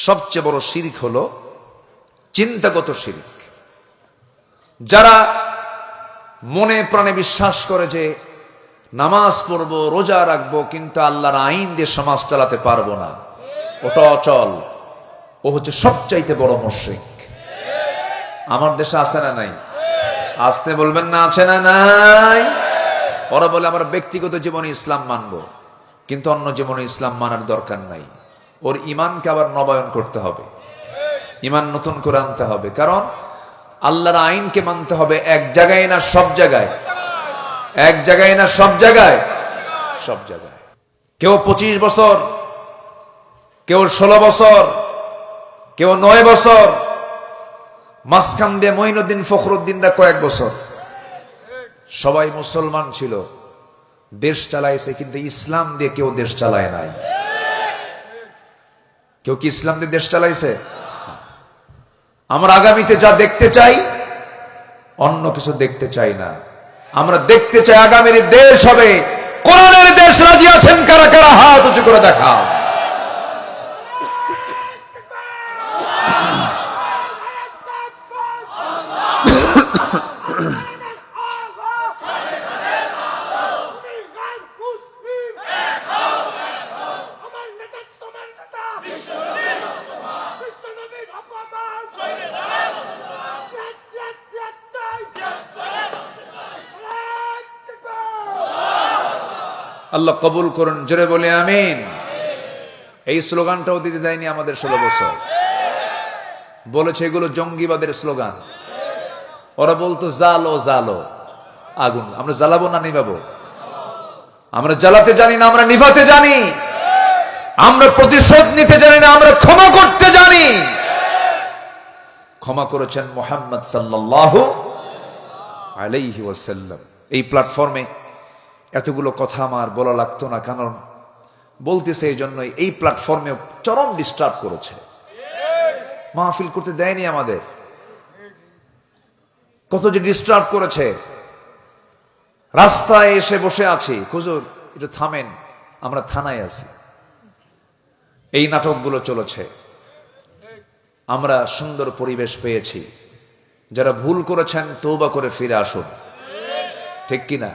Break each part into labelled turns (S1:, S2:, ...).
S1: সবচেয়ে বড় শিরক হলো চিন্তাগত শিরক। যারা মনে প্রাণে বিশ্বাস করে যে নামাজ পড়বো, রোজা রাখবো, কিন্তু আল্লাহর আইন দিয়ে সমাজ চালাতে পারবো না, ওটা অচল, ও হচ্ছে সবচাইতে বড় মুশরিক। আমার দেশে আছে না নাই? আসতে বলবেন না, আছে না নাই? ওরা বলে আমরা ব্যক্তিগত জীবনে ইসলাম মানবো, কিন্তু অন্য জীবনে ইসলাম মানার দরকার নাই। ওর ইমানকে আবার নবায়ন করতে হবে, ইমান নতুন করে আনতে হবে। কারণ আল্লাহর আইনকে মানতে হবে এক জায়গায় না সব জায়গায়, এক জায়গায় না সব জায়গায়, সব জায়গায়। কেউ 25 বছর, কেউ 16 বছর, কেউ 9 বছর, মাঝখান দিয়ে মঈনুদ্দিন ফখরুদ্দিনরা কয়েক বছর। সবাই মুসলমান ছিল, দেশ চালাইছে, কিন্তু ইসলাম দিয়ে কেউ দেশ চালায় নাই। কেউ কি ইসলাম দিয়ে দেশ চালাইছে? আমরা আগামীতে যা দেখতে চাই, অন্য কিছু দেখতে চাই না। আমরা দেখতে চাই আগামীর দেশ হবে কোরআনের দেশ। রাজি আছেন কারা কারা? হাত উঁচু করে দেখা। আল্লাহ কবুল করুন, জোরে বলে আমিন। এই স্লোগানটাও দিতে দেয়নি আমাদের 16 বছর। বলেছে এগুলো জঙ্গিবাদের স্লোগান। ওরা বলতো জালো জালো আগুন। আমরা জ্বালাবো না নিভাবো? আমরা জ্বালাতে জানি না, আমরা নিভাতে জানি। আমরা প্রতিশোধ নিতে জানি না, আমরা ক্ষমা করতে জানি। ক্ষমা করেছেন মুহাম্মদ সাল্লাল্লাহু আলাইহি ওয়াসাল্লাম। এই প্ল্যাটফর্মে এতগুলো কথা আমার বলা লাগতো না, কারণ বলতেছে এই জন্যই। এই প্ল্যাটফর্মে চরম ডিস্টার্ব করেছে, মাহফিল করতে দেয়নি আমাদের। কত যে ডিস্টার্ব করেছে। রাস্তায় এসে বসে আছি, হুজুর একটু থামেন, আমরা থানায় আছি। এই নাটকগুলো চলেছে। আমরা সুন্দর পরিবেশ পেয়েছি। যারা ভুল করেছেন তওবা করে ফিরে আসুন, ঠিক কিনা?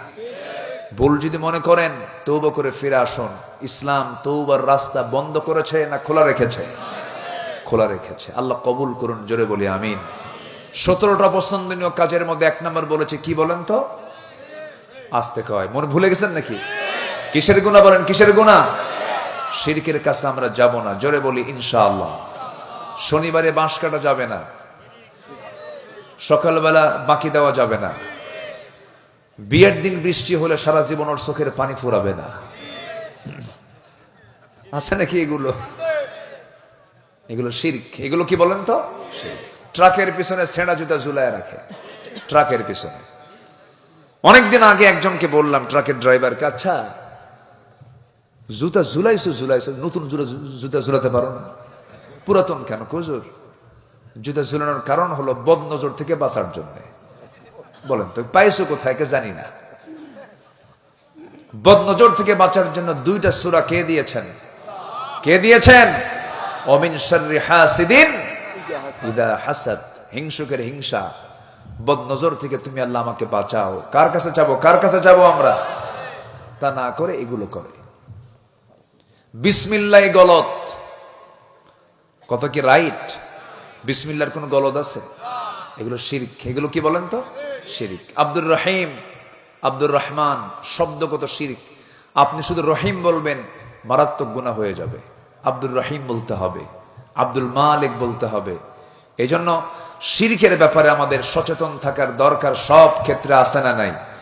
S1: ভুল যদি মনে করেন তওবা করে ফিরে আসুন। ইসলাম তওবার রাস্তা বন্ধ করেছে না খোলা রেখেছে? খোলা রেখেছে। আল্লাহ কবুল করুন, জোরে বলি আমিন। 17টা পছন্দনীয় কাজের মধ্যে 1 নম্বর বলেছে কি বলেন তো? আসতে কয়, মনে ভুলে গেছেন নাকি? কিসের গুনাহ বলেন, কিসের গুনাহ? শিরকের কাছে আমরা যাব না, জোরে বলি ইনশাআল্লাহ। শনিবারে বাঁশ কাটা যাবে না, সকালবেলা বাকি দেওয়া যাবে না, বিয়ের দিন বৃষ্টি হলে সারা জীবন ওর চোখের পানি ফুরাবে না। আছে নাকি এগুলো? এগুলো শিরক। এগুলো কি বলেন তো? ট্রাকের পিছনে ছেঁড়া জুতা ঝুলায় রাখে, ট্রাকের পিছনে। অনেকদিন আগে একজনকে বললাম, ট্রাকের ড্রাইভারকে, আচ্ছা জুতা ঝুলাইছো ঝুলাইছো, নতুন জুতা ঝুলাতে পারো না? পুরাতন কেন? হুজুর জুতা ঝুলানোর কারণ হলো বদনজর থেকে বাঁচার জন্য। বলেন তো পাইছো কোথায়? কে জানি না। বদনজর থেকে বাঁচার জন্য 2টা সূরা কে দিয়েছেন? কে দিয়েছেন? ওমিন শাররি হাসিদিন ইদা হাসাদ। হিংসুকের হিংসা, বদনজর থেকে তুমি আল্লাহ আমাকে বাঁচাও। কার কাছে যাবো? কার কাছে যাবো আমরা? তা না করে এগুলো করে। বিসমিল্লাহ গলত। কত কি রাইট? বিসমিল্লাহর কোন গলদ আছে? এগুলো শিরক। এগুলো কি বলেন তো? শিরক। আব্দুর রহিম, আব্দুর রহমান শব্দগত শিরক। আপনি শুধু রহিম বলবেন, মারাত্মক গুনাহ হয়ে যাবে। আব্দুর রহিম বলতে হবে, আব্দুল মালিক বলতে হবে। এই জন্য শিরকের ব্যাপারে আমাদের সচেতন থাকার দরকার। সব ক্ষেত্রে আছে না নাই?